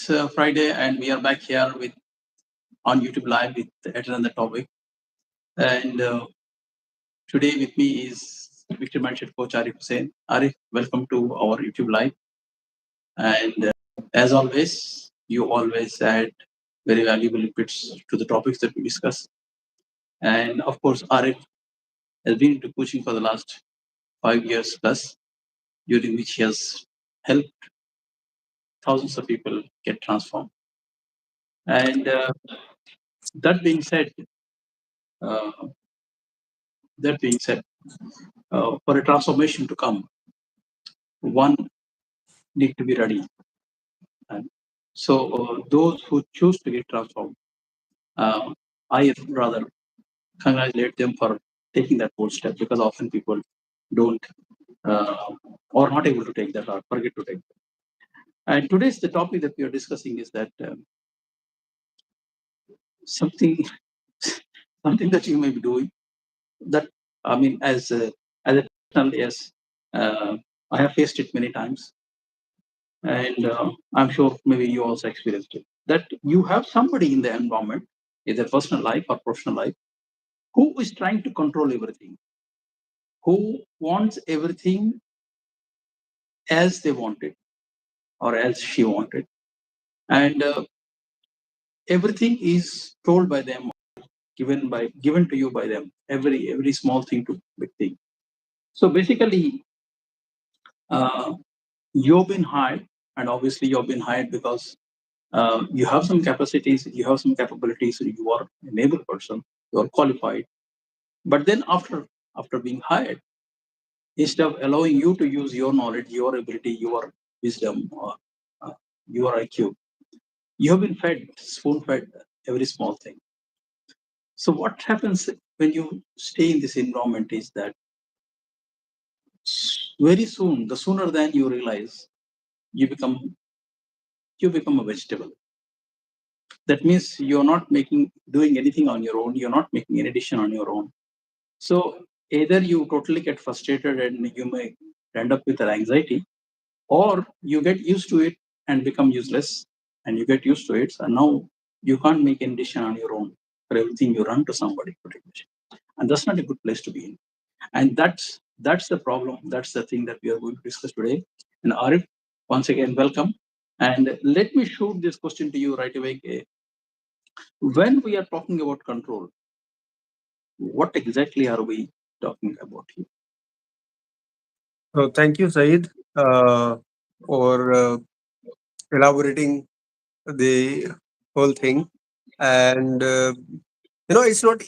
Friday, and we are back here with on YouTube Live with yet another topic. And today with me is Victor Mindset Coach Arif Hussain. Arif, welcome to our YouTube Live. And as always, you always add very valuable inputs to the topics that we discuss. And of course, Arif has been into coaching for the last 5 years plus, during which he has helped thousands of people get transformed. And that being said, uh, that being said, for a transformation to come, one need to be ready. And so those who choose to get transformed, I rather congratulate them for taking that bold step, because often people don't or not able to take that or forget to take that. And today's the topic that we are discussing is that something something that you may be doing that, I mean, as a personal, yes, I have faced it many times, and I'm sure maybe you also experienced it. That you have somebody in the environment, either personal life or professional life, who is trying to control everything, who wants everything as they want it or as she wanted, and everything is told by them, given to you by them. Every small thing to big thing. So basically, uh, you've been hired, and obviously you've been hired because you have some capacities, you have some capabilities, you are an able person, you are qualified. But then after being hired, instead of allowing you to use your knowledge, your ability, your wisdom, or uh, your IQ, you have been fed, spoon fed every small thing. So what happens when you stay in this environment is that very soon, the sooner than you realize, you become you become a vegetable. That means you're not doing anything on your own. You're not making any decision on your own. So either you totally get frustrated and you may end up with an anxiety, or you get used to it and become useless, and you get used to it. And now you can't make any decision on your own. For everything, you run to somebody to take decision. And that's not a good place to be in. And that's the problem. That's the thing that we are going to discuss today. And Arif, once again, welcome. And let me shoot this question to you right away. When we are talking about control, what exactly are we talking about here? So thank you, Saeed, for elaborating the whole thing. And it's not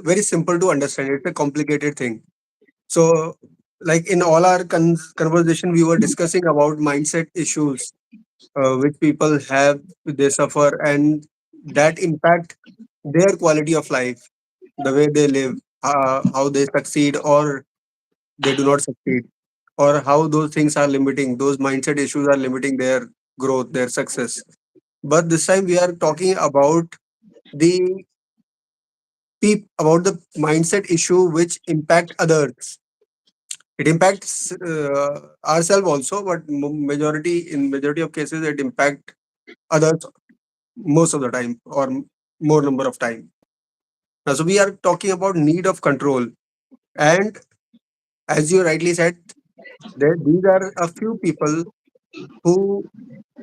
very simple to understand. It's a complicated thing. So, like in all our conversation, we were discussing about mindset issues which people have, they suffer, and that impact their quality of life, the way they live, how they succeed or they do not succeed, or how those things are limiting, those mindset issues are limiting their growth, their success. But this time we are talking about the about the mindset issue which impact others. It impacts ourselves also, but majority of cases it impact others most of the time, or more number of time. Now, so we are talking about need of control, and as you rightly said, these are a few people who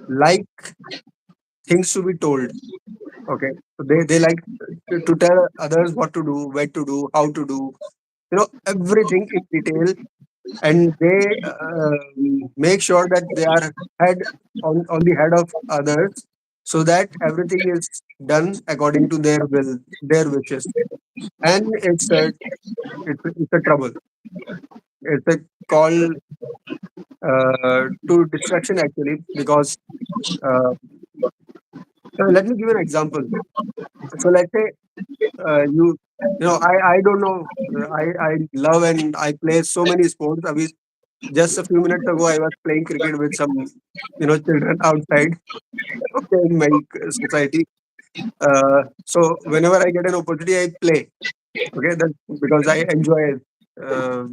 like things to be told. Okay, so they like to tell others what to do, where to do, how to do, everything in detail, and they make sure that they are head on the head of others, so that everything is done according to their will, their wishes, and it's a trouble. It's a call to distraction actually, because uh, let me give you an example. So let's say I don't know, I love and I play so many sports. I mean, just a few minutes ago I was playing cricket with some children outside, okay, in my society. So whenever I get an opportunity I play, okay, that's because I enjoy uh,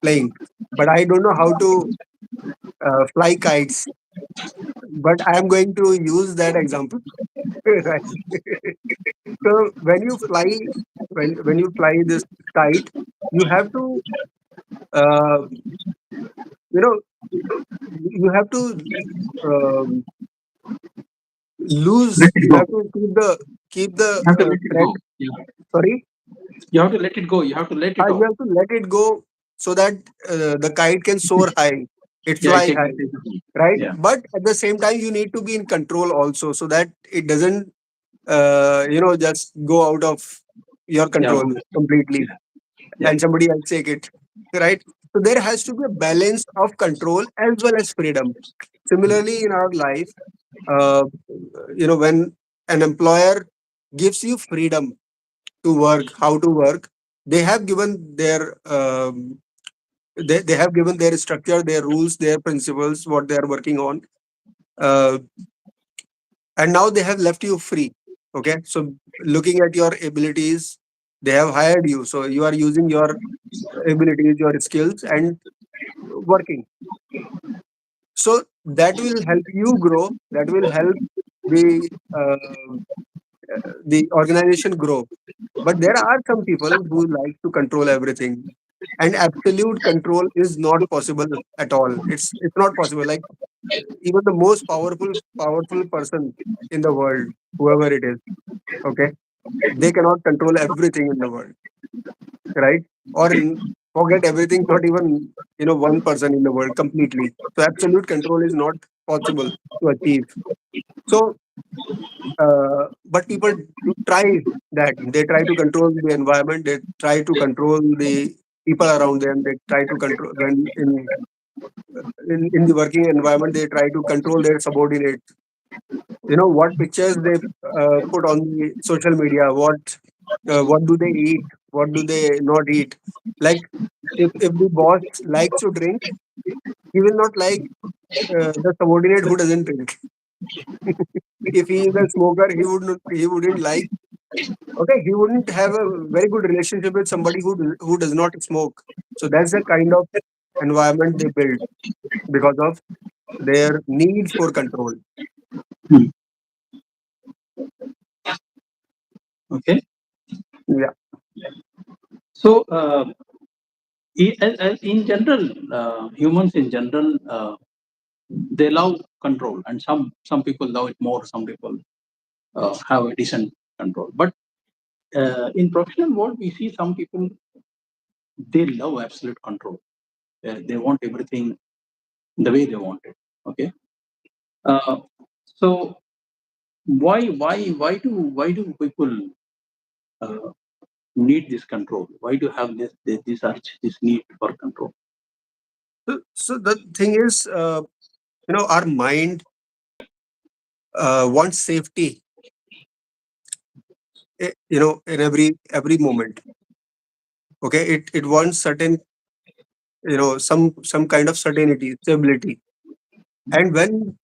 playing, but I don't know how to fly kites. but I am going to use that example. Right. So when you fly this kite, you have to uh, you know you have to um, lose. Let it You go. have to keep the You have to let it thread. go. Yeah. Sorry, You have to let it go. You have to let it you off. have to let it go so that the kite can soar high. It Yeah, it fly can high, take it. right? Yeah. But at the same time, you need to be in control also, so that it doesn't just go out of your Yeah. control completely Yeah. and somebody else take it, right? So there has to be a balance of control as well as freedom. Similarly, in our life, uh, when an employer gives you freedom to work, how to work, they have given their they have given their structure, their rules, their principles, what they are working on, uh, and now they have left you free. Okay, so looking at your abilities, they have hired you, so you are using your abilities, your skills, and working. So that will help you grow. That will help the the organization grow. But there are some people who like to control everything, and absolute control is not possible at all. It's not possible. Like even the most powerful person in the world, whoever it is, okay, they cannot control everything in the world, right? Or forget everything, not even one person in the world completely. So absolute control is not possible to achieve. So but people try that. They try to control the environment, they try to control the people around them, they try to control when in the working environment, they try to control their subordinates. What pictures they put on the social media, what do they eat, what do they not eat. Like if the boss likes to drink, he will not like the subordinate who doesn't drink. If he is a smoker, he wouldn't like. Okay, he wouldn't have a very good relationship with somebody who does not smoke. So that's the kind of environment they build because of their need for control. Hmm. Okay. Yeah. So, in general, humans in general, they love control, and some people love it more. Some people have a decent control. But in professional world, we see some people they love absolute control. They want everything the way they want it. Okay. Uh, so why do people uh, need this control? Why do you have this urge, this need for control? So the thing is, our mind wants safety, in every moment. Okay, it wants certain, some kind of certainty, stability, and when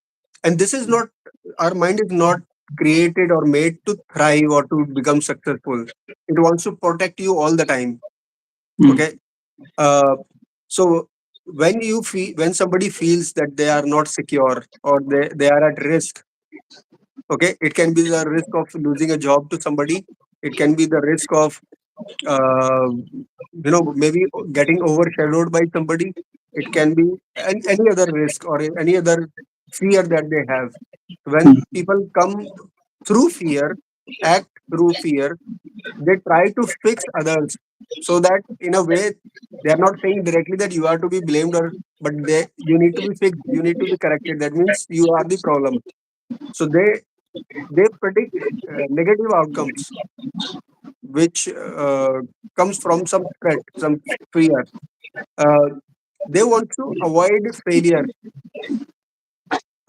and this is not our mind is not created or made to thrive or to become successful. It wants to protect you all the time. Hmm. Okay, uh, so when somebody feels that they are not secure or they are at risk. Okay, it can be the risk of losing a job to somebody. It can be the risk of uh, maybe getting overshadowed by somebody. It can be any other risk or any other fear that they have. When people come through fear, act through fear, they try to fix others, so that in a way they are not saying directly that you are to be blamed, or but you need to be fixed, you need to be corrected. That means you are the problem. So they predict negative outcomes, which comes from some threat, some fear. Uh, they want to avoid failure.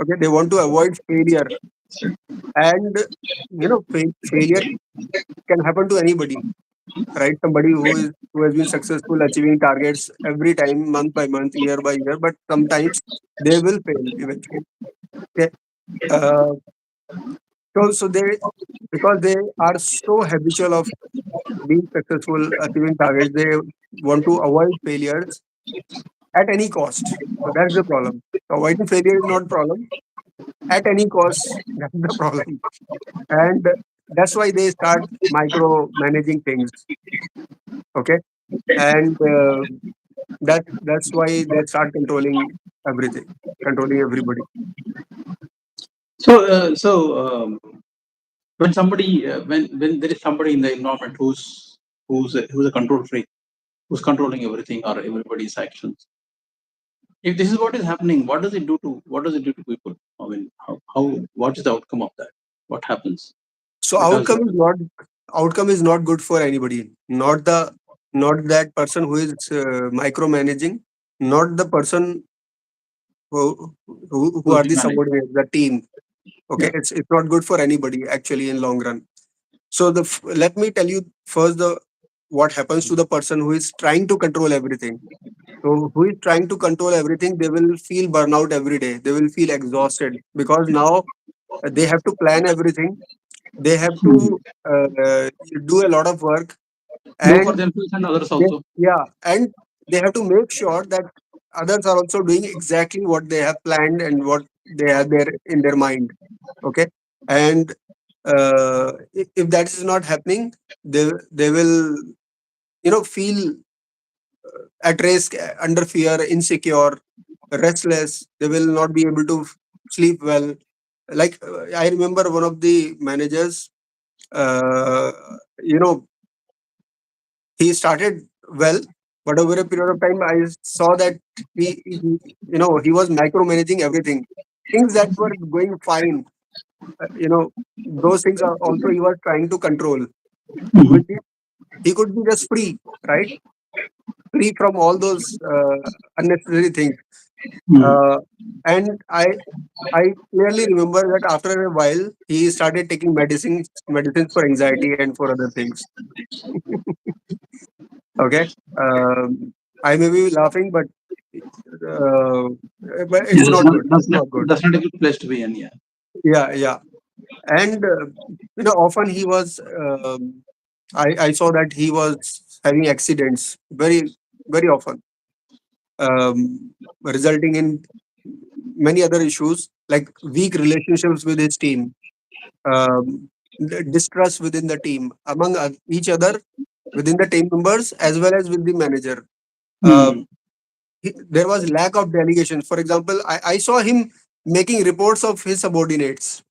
Okay, they want to avoid failure, and failure can happen to anybody, right? Somebody who has been successful achieving targets every time, month by month, year by year, but sometimes they will fail eventually. Okay, uh, so they because they are so habitual of being successful, achieving targets, they want to avoid failures. at any cost. So that's the problem. So avoiding failure is not problem. At any cost, that's the problem. And that's why they start micro managing things. Okay, and that's why they start controlling everything, controlling everybody. So when somebody when there is somebody in the environment who's a control freak, who's controlling everything or everybody's actions, if this is what is happening, what does it do to people? I mean, how what is the outcome of that? What happens? So Because outcome is not good for anybody. Not that person who is micromanaging, not the person who who's are being the managed? subordinates, the team. Okay, Yeah. it's not good for anybody actually in long run. So let me tell you first the what happens to the person who is trying to control everything. So who is trying to control everything, they will feel burnout every day. They will feel exhausted because now they have to plan everything. They have Hmm. to do a lot of work, Both for and themselves and others they, also. yeah, and they have to make sure that others are also doing exactly what they have planned and what they have there in their mind. Okay, and if that is not happening, they will feel at risk, under fear, insecure, restless. They will not be able to sleep well. Like I remember one of the managers. Uh, you know, he started well, but over a period of time, I saw that he was micromanaging everything. Things that were going fine, those things are also he was trying to control. Mhm. Which he could be just free, right? Free from all those unnecessary things. Mhm. Uh, and I clearly remember that after a while he started taking medicines for anxiety and for other things. Okay, I may be laughing, uh, but Yeah, it's not good. It's not good. that's not a good place to be in. Yeah. Yeah, yeah, and often he was. I saw that he was having accidents very often, resulting in many other issues like weak relationships with his team, distrust within the team among each other, within the team members as well as with the manager. Hmm. There was lack of delegation. For example, I saw him making reports of his subordinates.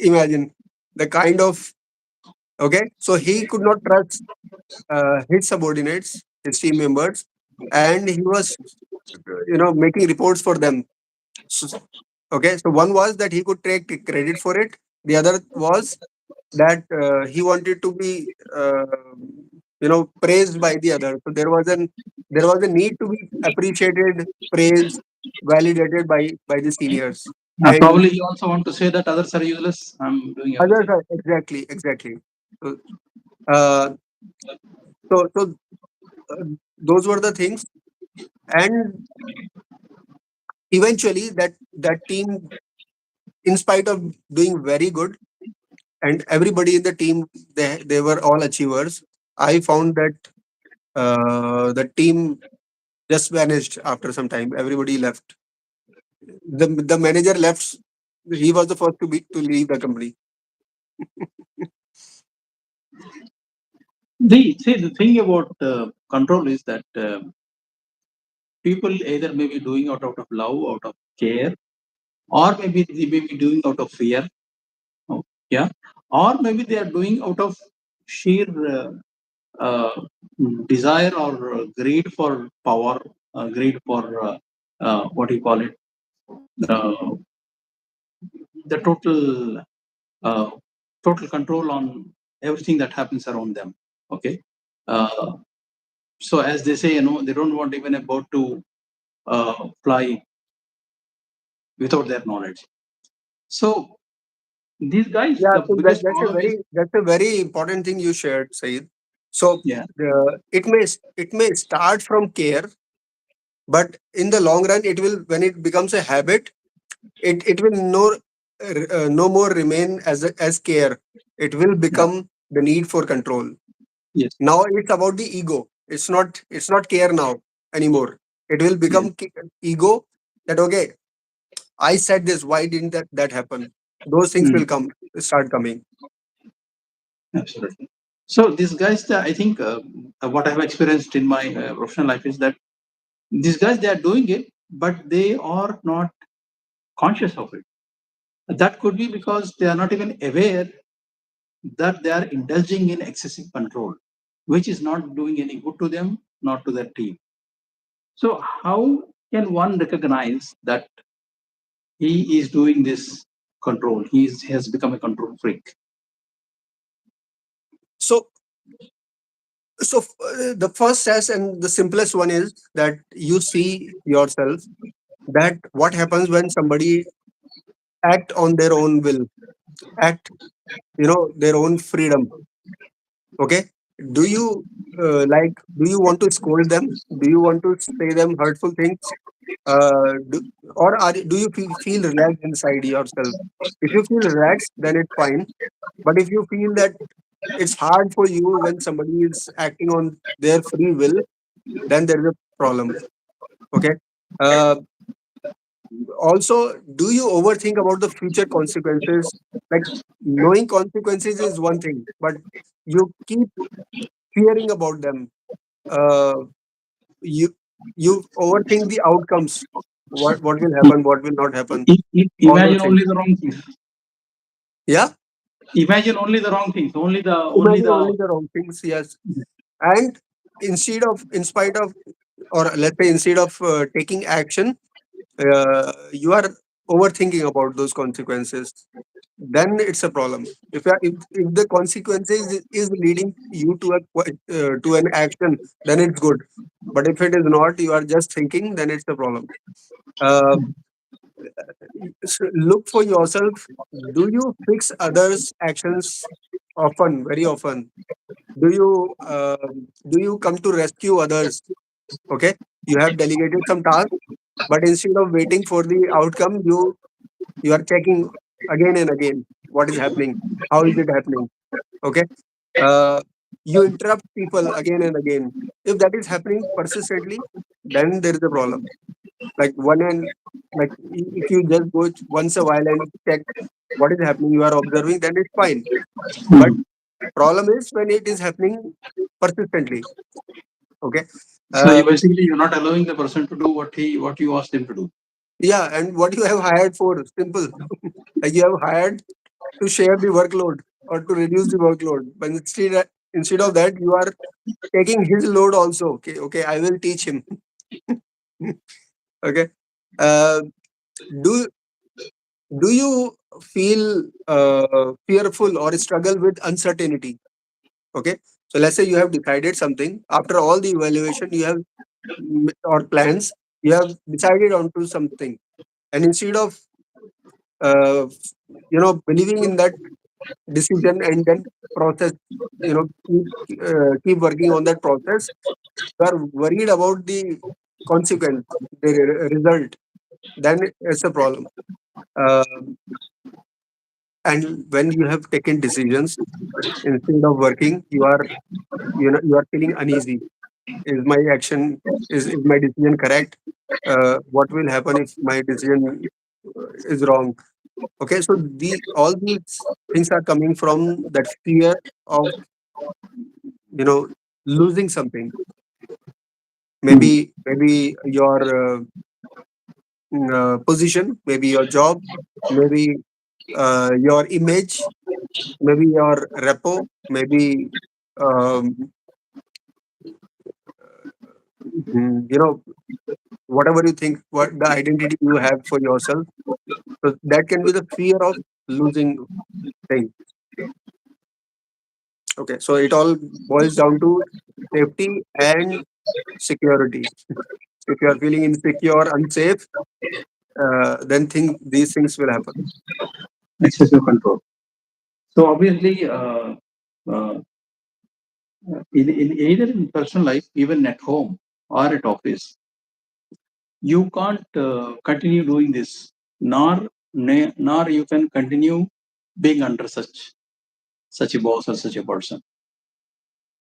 Imagine the kind of okay. So he could not trust his subordinates, his team members, and he was making reports for them. So, okay, so one was that he could take credit for it. The other was that he wanted to be praised by the other. So there was a need to be appreciated, praised, validated by the seniors. And Probably you also want to say that others are useless. I'm doing others everything. are exactly. So uh, so those were the things, and eventually that team, in spite of doing very good, and everybody in the team, they were all achievers. I found that the team just vanished after some time. Everybody left. The manager left. He was the first to leave the company. The thing about control is that people either may be doing out of love, out of care, or maybe they may be doing out of fear. Oh, yeah, or maybe they are doing out of sheer uh, desire or greed for power, greed for what do you call it? Uh, the uh, total control on everything that happens around them. Okay, uh, so as they say, they don't want even a bird to fly without their knowledge. So these guys, Yeah, the so biggest that's a problem is, very important thing you shared, Saeed. So yeah, it may start from care, but in the long run, it will when it becomes a habit, it will no more remain as care. It will yeah, become the need for control. yes. Now it's about the ego. It's not care now anymore. It will Yeah. become ego, that okay, I said this, why didn't that happen? Those things will Mm, start coming. absolutely. So these guys, I think what I have experienced in my professional life is that these guys, they are doing it, but they are not conscious of it. That could be because they are not even aware that they are indulging in excessive control, which is not doing any good to them, not to their team. So, how can one recognize that he is doing this control? He has become a control freak. So the first test and the simplest one is that you see yourself, that what happens when somebody act on their own will, act, their own freedom. Okay, do you do you want to scold them? Do you want to say them hurtful things? Or do you feel relaxed inside yourself? If you feel relaxed, then it's fine. But if you feel that it's hard for you when somebody is acting on their free will, then there is a problem. Okay. Uh, Also, do you overthink about the future consequences? Like, knowing consequences is one thing, but you keep fearing about them. Uh, you you overthink the outcomes. What will happen? What will not happen? All those Imagine things. only the wrong things. Yeah. Imagine only the wrong things. Only Imagine the. only the wrong things. Yes. And in spite of, or let's say instead of taking action, you are overthinking about those consequences, then it's a problem. If the consequences is leading you to to an action, then it's good. But if it is not, you are just thinking, then it's a problem. uh, Look for yourself. Do you fix others actions often, very often? Do you come to rescue others? Okay, you have delegated some tasks, but instead of waiting for the outcome, you are checking again and again what is happening, how is it happening. Okay. uh, you interrupt people again and again. If that is happening persistently, then there is a problem. Like one and like if you just go once a while and check what is happening, you are observing, then it's fine. But Hmm. problem is when it is happening persistently. Okay. So uh, basically, you're not allowing the person to do what you asked them to do. yeah, and what you have hired for, simple. Like you have hired to share the workload or to reduce the workload, but instead of that, you are taking his load also. Okay, okay, I will teach him. Okay. uh, do do you feel fearful or struggle with uncertainty? Okay, so let's say you have decided something after all the evaluation, you have or plans, you have decided onto something, and instead of uh, believing in that decision and then process, keep working on that process, you are worried about the consequence, the result, then it's a problem. uh, and when you have taken decisions, instead of working, you are feeling uneasy. Is my action, is my decision correct? What will happen if my decision is wrong? Okay, so all these things are coming from that fear of, you know losing something. Hmm. Maybe your position, maybe your job, maybe your image, maybe your repo, maybe um, whatever you think, what the identity you have for yourself. So that can be the fear of losing things. Okay, so it all boils down to safety and security. If you are feeling insecure, unsafe, then these things will happen. Excessive control. So obviously, uh, in either in personal life, even at home or at office, you can't continue doing this, nor you can continue being under such a boss or such a person.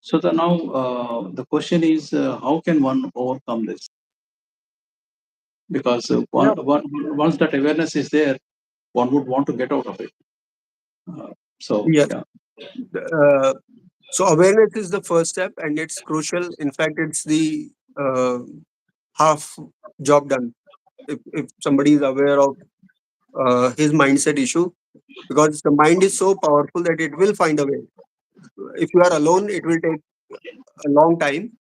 So now the question is, how can one overcome this? because Yeah. once that awareness is there, one would want to get out of it. So Yes. yeah. Uh, so awareness is the first step, and it's crucial. In fact, it's the half job done. If somebody is aware of his mindset issue, because the mind is so powerful that it will find a way. If you are alone, it will take a long time.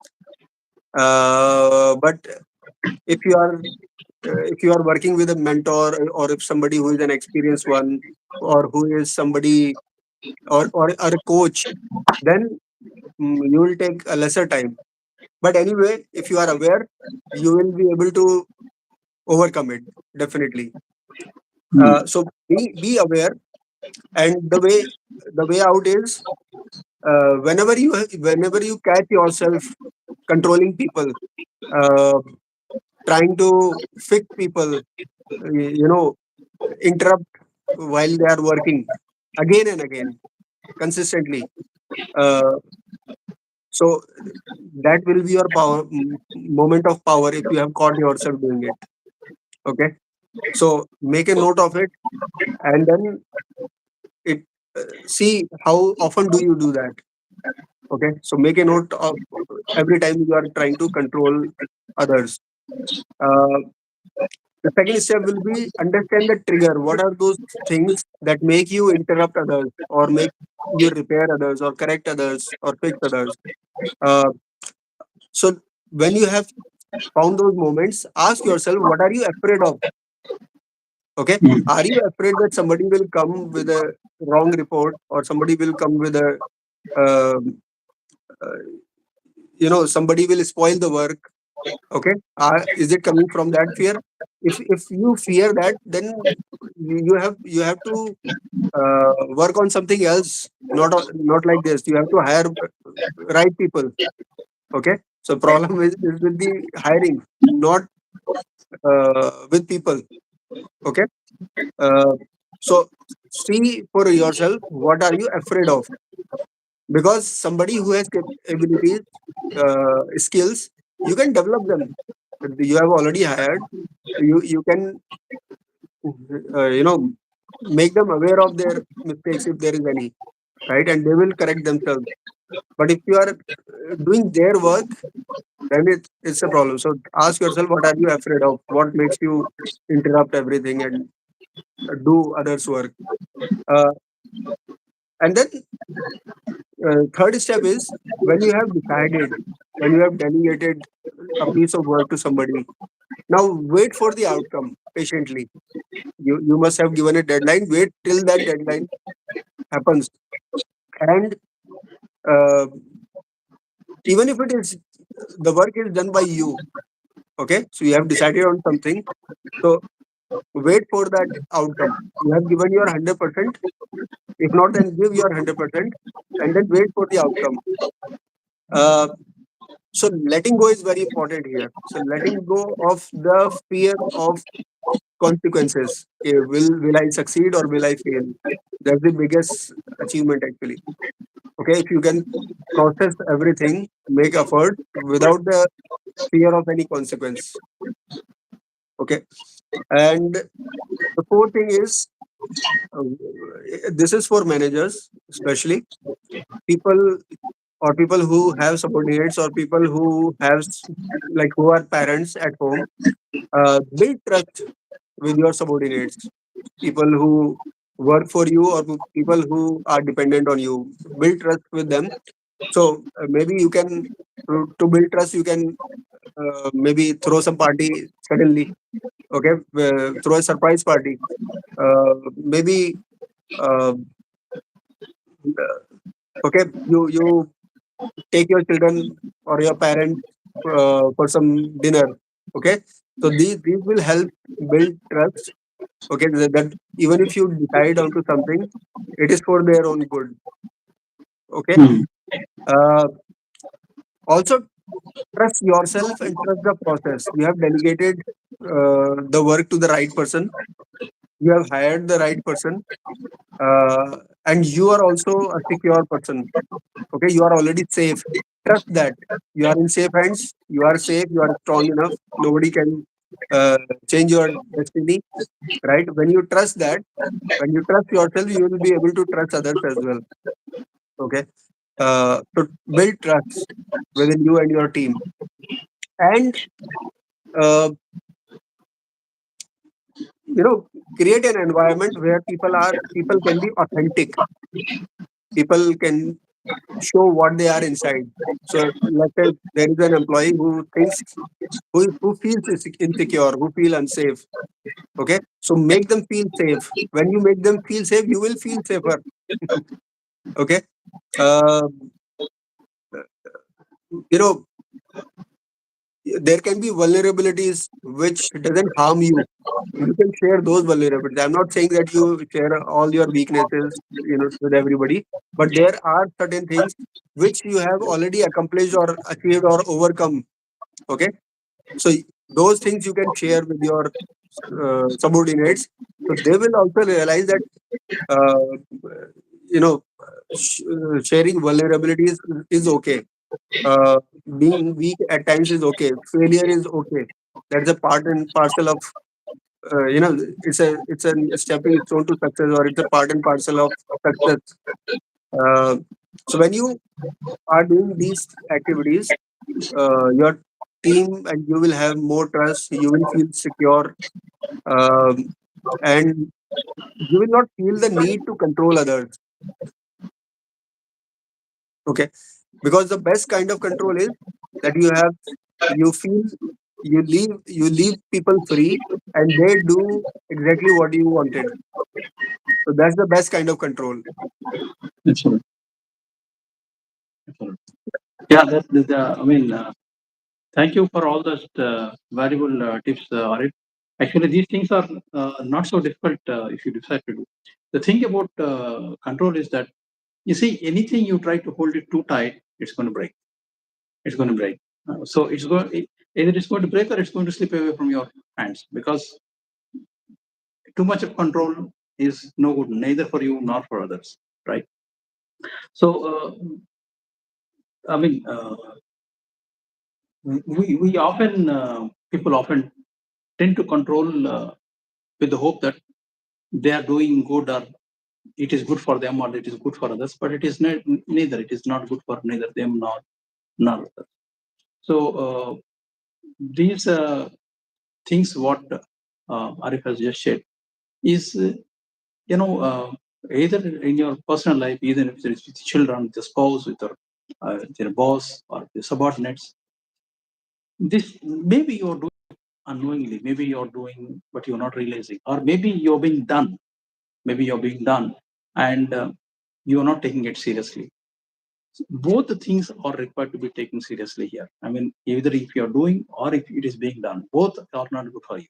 But if you are working with a mentor, or if somebody who is an experienced one, or who is somebody, or a coach, then you will take a lesser time. But anyway, if you are aware, you will be able to overcome it, definitely. Hmm. So be aware, and the way out is, whenever you catch yourself controlling people, uh, trying to fix people, you know, interrupt while they are working again and again, consistently. Uh, so that will be your moment of power if you have caught yourself doing it. Okay, so make a note of it, and then it see how often do you do that. Okay, so make a note of every time you are trying to control others. Uh, the second step will be understand the trigger. What are those things that make you interrupt others, or make you repair others, or correct others, or fix others? Uh, so when you have found those moments, ask yourself, what are you afraid of? Okay, Hmm. are you afraid that somebody will come with a wrong report, or somebody will come with a um, uh, somebody will spoil the work? Okay, is it coming from that fear? If you fear that, then you have to work on something else. Not like this. You have to hire right people. Okay, so problem is with the hiring, not with people. Okay, uh, so see for yourself, what are you afraid of? Because somebody who has abilities, skills, you can develop them. You have already hired. You can make them aware of their mistakes if there is any, right, and they will correct themselves. But if you are doing their work, then it's a problem. So ask yourself, what are you afraid of? What makes you interrupt everything and do others work? uh, and then third step is, when you have decided, when you have delegated a piece of work to somebody, now wait for the outcome patiently. You must have given a deadline. Wait till that deadline happens. And uh, even if it is, the work is done by you. Okay, so you have decided on something, so wait for that outcome. You have given your 100%. If not, then give your 100%, and then wait for the outcome. uh, so letting go is very important here. So letting go of the fear of consequences. Okay, will I succeed or will I fail? That's the biggest achievement, actually. Okay, if you can process everything, make effort without the fear of any consequence. Okay, and the fourth thing is, uh, this is for managers, especially people, or people who have subordinates, or people who have like who are parents at home. Build trust with your subordinates, people who work for you, or people who are dependent on you. Build trust with them. So maybe you can, to build trust, you can maybe throw some party suddenly. Okay, throw a surprise party. Maybe uh, okay, you take your children or your parents for some dinner. Okay, so these will help build trust. Okay, that even if you decide onto something, it is for their own good. Okay, Hmm. uh, also trust yourself and trust the process. You have delegated the work to the right person. You have hired the right person, and you are also a secure person. Okay, you are already safe. Trust that you are in safe hands. You are safe. You are strong enough. Nobody can. uh, change your destiny, right? When you trust that, when you trust yourself, you will be able to trust others as well. Okay. To build trust within you and your team, and uh, you know, create an environment where people can be authentic. People can show what they are inside. So let's say there is an employee who thinks, who feels insecure, who feel unsafe. Okay, so make them feel safe. When you make them feel safe, you will feel safer. Okay, uh, you know, there can be vulnerabilities which doesn't harm you. You can share those vulnerabilities. I'm not saying that you share all your weaknesses, with everybody, but there are certain things which you have already accomplished or achieved or overcome. Okay, so those things you can share with your subordinates, so they will also realize that sharing vulnerabilities is okay. uh, Being weak at times is okay. Failure is okay. That's a part and parcel of, it's a stepping stone to success, or it's a part and parcel of success. uh, so when you are doing these activities, your team and you will have more trust, you will feel secure, um, and you will not feel the need to control others. Okay, because the best kind of control is that you feel, you leave people free, and they do exactly what you wanted. So that's the best kind of control. Absolutely. Absolutely. Yeah, I mean, thank you for all those valuable tips, Arif. Actually, these things are not so difficult if you decide to do. The thing about control is that, you see, anything you try to hold it too tight, it's going to break. It's going to break. So either it's going to break or it's going to slip away from your hands, because too much of control is no good, neither for you nor for others, right? So, I mean, we often people often tend to control with the hope that they are doing good, or it is good for them, or it is good for others, but it is neither. It is not good for neither them nor others. So these things what Arif has just shared is, you know, either in your personal life, even if it's with children, with the spouse, with your boss or the subordinates, this maybe you're doing unknowingly, maybe you're doing but you're not realizing, or maybe you're being done, and you're not taking it seriously. Both the things are required to be taken seriously here. I mean, either if you're doing or if it is being done, both are not good for you.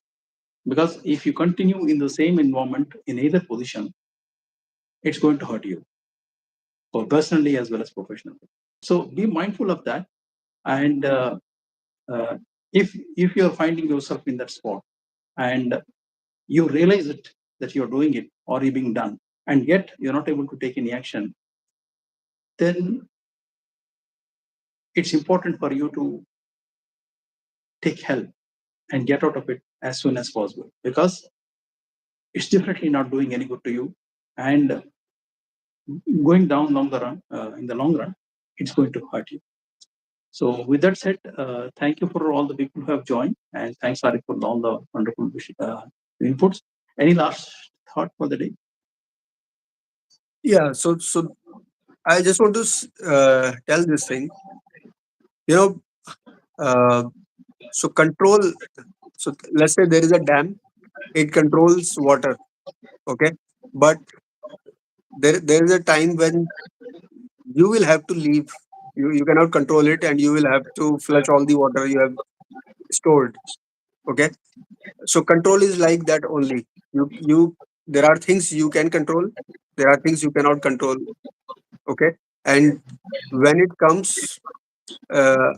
Because if you continue in the same environment in either position, it's going to hurt you, or personally as well as professionally. So be mindful of that. And uh, if you're finding yourself in that spot, and you realize it, that you're doing it or you're being done, and yet you're not able to take any action, then it's important for you to take help and get out of it as soon as possible, because it's definitely not doing any good to you. And going down long the run, in the long run, it's going to hurt you. So with that said, thank you for all the people who have joined, and thanks, Ari, for all the wonderful inputs. Any last thought for the day? Yeah. So I just want to tell this thing. You know, uh, so control. So let's say there is a dam. It controls water. Okay, but there is a time when you will have to leave. You cannot control it, and you will have to flush all the water you have stored. Okay, so control is like that only. You There are things you can control. There are things you cannot control. Okay, and when it comes, uh,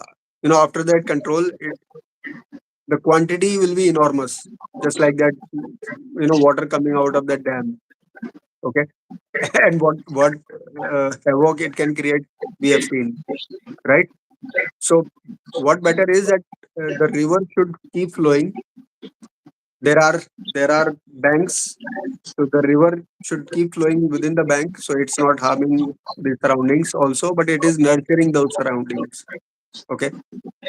after that control, the quantity will be enormous, just like that. Water coming out of that dam. Okay, and what havoc it can create, we have seen, right? So what better is that the river should keep flowing, There are banks, so the river should keep flowing within the bank, so it's not harming the surroundings also, but it is nurturing those surroundings. Okay.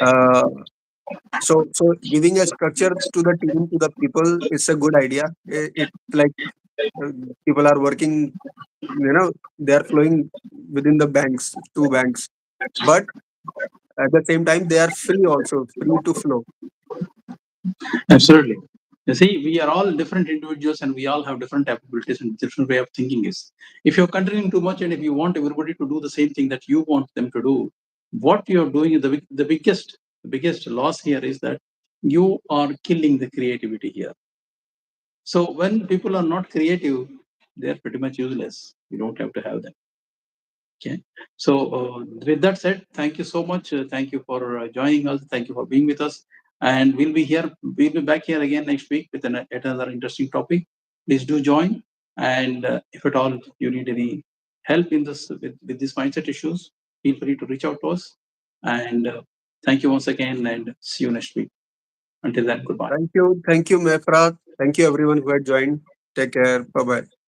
uh, so giving a structure to the team, to the people, is a good idea. It's like, uh, people are working, they are flowing within the banks, two banks, but at the same time they are free, also free to flow. Absolutely. You see, we are all different individuals and we all have different capabilities and different way of thinking is. If you're controlling too much and if you want everybody to do the same thing that you want them to do, what you're doing is the biggest loss here is that you are killing the creativity here. So when people are not creative, they're pretty much useless. You don't have to have them. Okay. So with that said, thank you so much. Thank you for joining us. Thank you for being with us. And we'll be here. We'll be back here again next week with another interesting topic. Please do join. And if at all you need any help in this with these mindset issues, feel free to reach out to us. And thank you once again. And see you next week. Until then, goodbye. Thank you, Mefra. Thank you everyone who had joined. Take care. Bye bye.